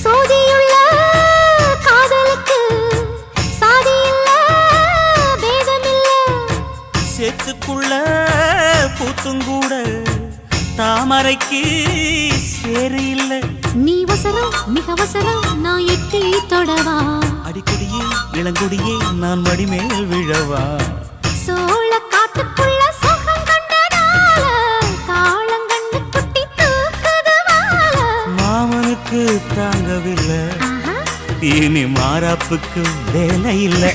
சோதியுள்ள காதலுக்கு சாதி இல்ல பேதம் இல்ல சேத்துக்குள்ள பூத்துங்கூட தாமரைக்கு சேரு இல்ல நீ வசரம் மிக வசரம் நான் எட்டி தொடவா அடிக்கொடியே இளங்கொடியே நான் மடிமேல் விழவா சோழ காட்டுக்குள்ள சுகம் கண்டதால காளங்கண்ணு குட்டி தூக்குது வாழ மாமனுக்கு தாங்கவில்லை இனி மாறாப்புக்கு வேலை இல்லை